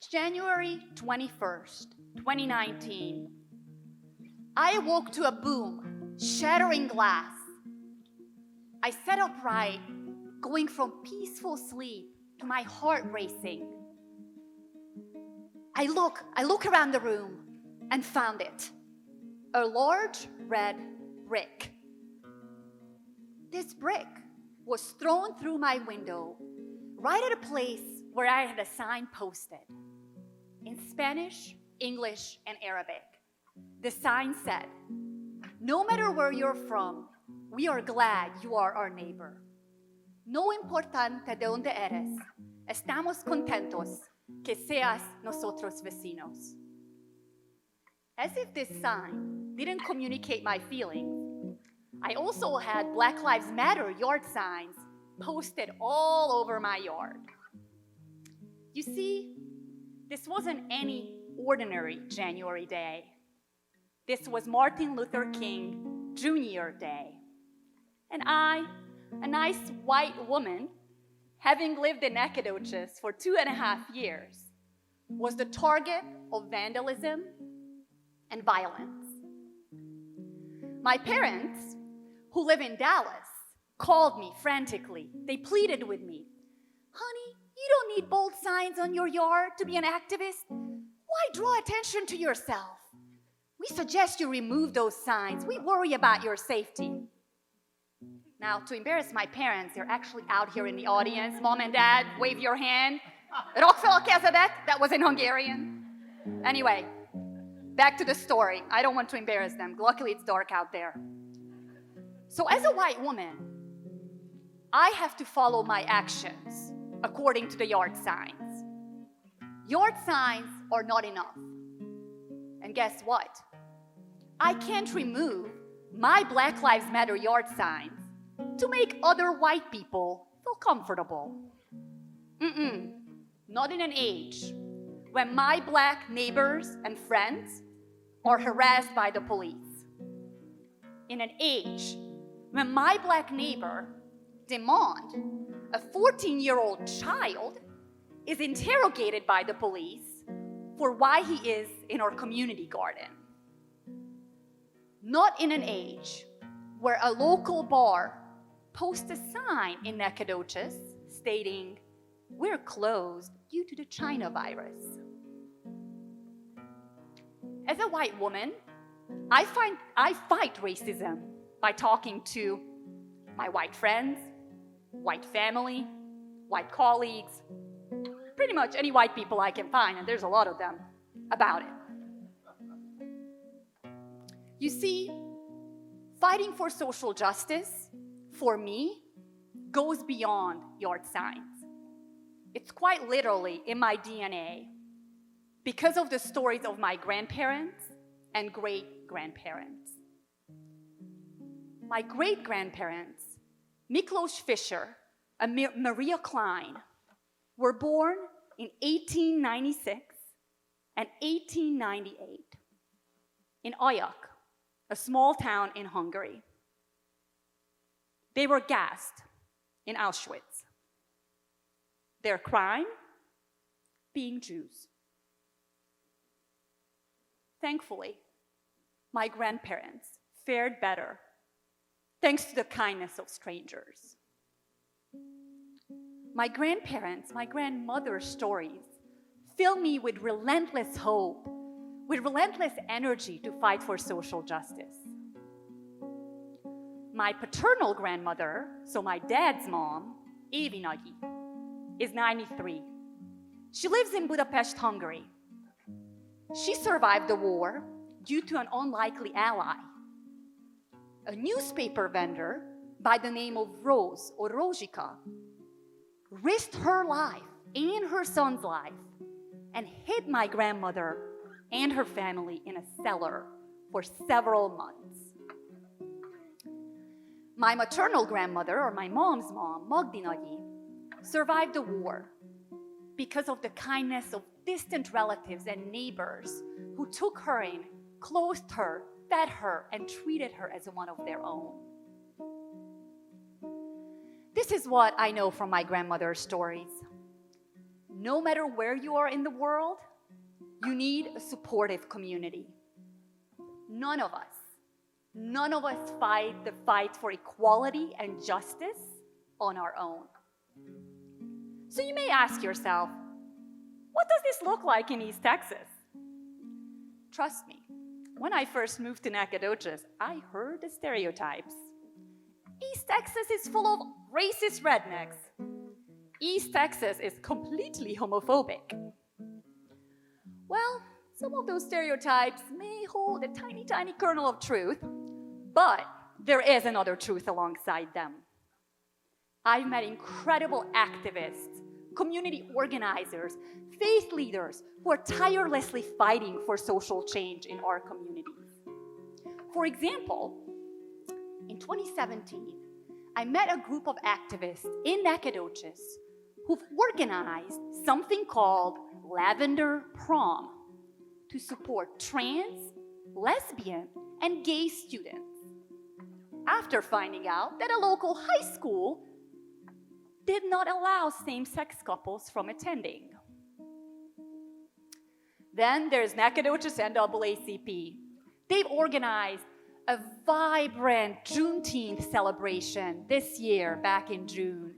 January 21st, 2019. I awoke to a boom, shattering glass. I sat upright, going from peaceful sleep to my heart racing. I look around the room and found it. A large red brick. This brick was thrown through my window right at a place where I had a sign posted. In Spanish, English, and Arabic. The sign said, "No matter where you're from, we are glad you are our neighbor. No importante de dónde eres, estamos contentos que seas nosotros vecinos." As if this sign didn't communicate my feelings, I also had Black Lives Matter yard signs posted all over my yard. You see, this wasn't any ordinary January day. This was Martin Luther King Jr. Day. And I, a nice white woman, having lived in Nacogdoches for 2.5 years, was the target of vandalism and violence. My parents, who live in Dallas, called me frantically. They pleaded with me, "Honey, you don't need bold signs on your yard to be an activist. Why draw attention to yourself? We suggest you remove those signs. We worry about your safety." Now, to embarrass my parents, they're actually out here in the audience. Mom and Dad, wave your hand. Rokfel Kezedek, that was in Hungarian. Anyway, back to the story. I don't want to embarrass them. Luckily, it's dark out there. So as a white woman, I have to follow my actions according to the yard signs. Yard signs are not enough. And guess what? I can't remove my Black Lives Matter yard signs to make other white people feel comfortable. Not in an age when my black neighbors and friends are harassed by the police. In an age when my black neighbor, Demond, a 14-year-old child, is interrogated by the police for why he is in our community garden. Not in an age where a local bar posts a sign in Nacogdoches stating, "We're closed due to the China virus." As a white woman, I fight racism by talking to my white friends, white family, white colleagues, pretty much any white people I can find, and there's a lot of them, about it. You see, fighting for social justice, for me, goes beyond yard signs. It's quite literally in my DNA because of the stories of my grandparents and great-grandparents. My great-grandparents, Miklos Fischer and Maria Klein, were born in 1896 and 1898 in Ajak, a small town in Hungary. They were gassed in Auschwitz. Their crime? Being Jews. Thankfully, my grandparents fared better thanks to the kindness of strangers. My grandmother's stories fill me with relentless hope, with relentless energy to fight for social justice. My paternal grandmother, so my dad's mom, Évi Nagy, is 93. She lives in Budapest, Hungary. She survived the war due to an unlikely ally. A newspaper vendor by the name of Rose or Rozsika risked her life and her son's life and hid my grandmother and her family in a cellar for several months. My maternal grandmother, or my mom's mom, Magdi Nagy, survived the war because of the kindness of distant relatives and neighbors who took her in, clothed her, fed her, and treated her as one of their own. This is what I know from my grandmother's stories. no matter where you are in the world, you need a supportive community. None of us fight the fight for equality and justice on our own. So you may ask yourself, what does this look like in East Texas? Trust me, when I first moved to Nacogdoches, I heard the stereotypes. East Texas is full of racist rednecks. East Texas is completely homophobic. Well, some of those stereotypes may hold a tiny, tiny kernel of truth, but there is another truth alongside them. I've met incredible activists, community organizers, faith leaders who are tirelessly fighting for social change in our communities. For example, in 2017, I met a group of activists in Nacogdoches who've organized something called Lavender Prom to support trans, lesbian, and gay students. After finding out that a local high school did not allow same-sex couples from attending. Then there's Nacogdoches NAACP. They've organized a vibrant Juneteenth celebration this year, back in June,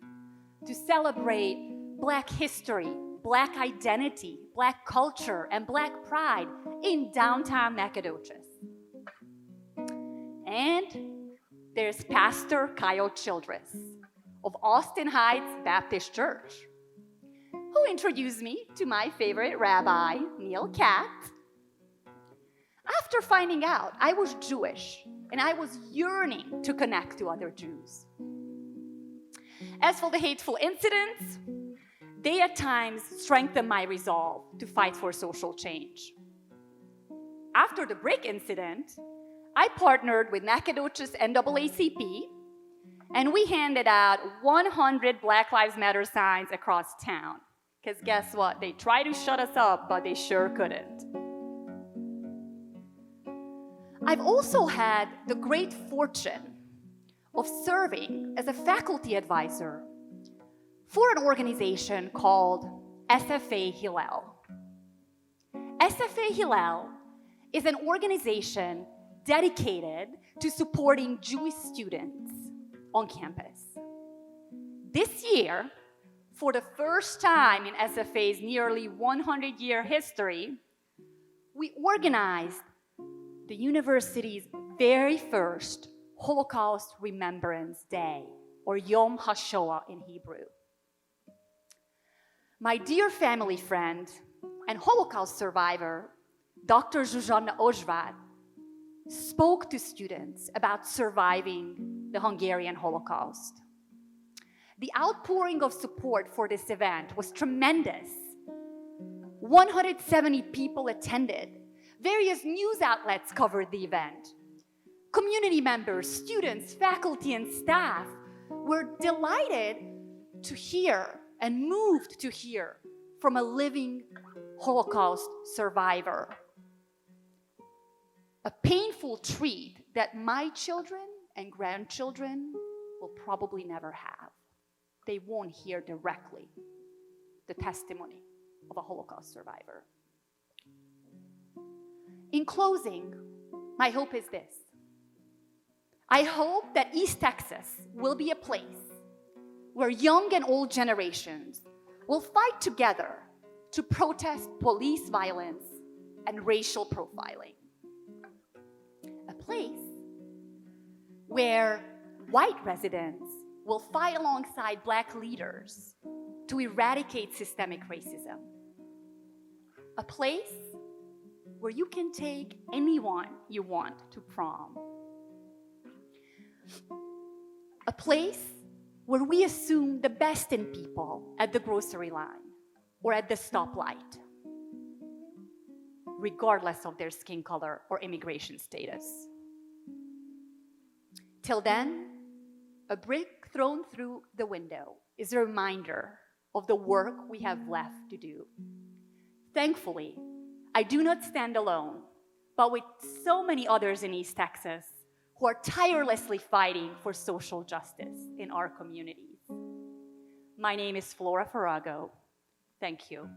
to celebrate Black history, Black identity, Black culture, and Black pride in downtown Nacogdoches. And there's Pastor Kyle Childress of Austin Heights Baptist Church, who introduced me to my favorite rabbi, Neil Katz. After finding out I was Jewish and I was yearning to connect to other Jews. As for the hateful incidents, they at times strengthened my resolve to fight for social change. After the brick incident, I partnered with Nacogdoches NAACP, and we handed out 100 Black Lives Matter signs across town. Because guess what? They tried to shut us up, but they sure couldn't. I've also had the great fortune of serving as a faculty advisor for an organization called SFA Hillel. SFA Hillel is an organization dedicated to supporting Jewish students on campus. This year, for the first time in SFA's nearly 100-year history, we organized the university's very first Holocaust Remembrance Day, or Yom HaShoah in Hebrew. My dear family friend and Holocaust survivor, Dr. Zsuzsanna Ozsváth, spoke to students about surviving the Hungarian Holocaust. The outpouring of support for this event was tremendous. 170 people attended. Various news outlets covered the event. Community members, students, faculty, and staff were delighted to hear and moved to hear from a living Holocaust survivor. A painful treat that my children and grandchildren will probably never have. They won't hear directly the testimony of a Holocaust survivor. In closing, my hope is this. I hope that East Texas will be a place where young and old generations will fight together to protest police violence and racial profiling. A place where white residents will fight alongside Black leaders to eradicate systemic racism. A place where you can take anyone you want to prom. A place where we assume the best in people at the grocery line or at the stoplight, regardless of their skin color or immigration status. Till then, a brick thrown through the window is a reminder of the work we have left to do. Thankfully, I do not stand alone, but with so many others in East Texas who are tirelessly fighting for social justice in our communities. My name is Flora Farago. Thank you.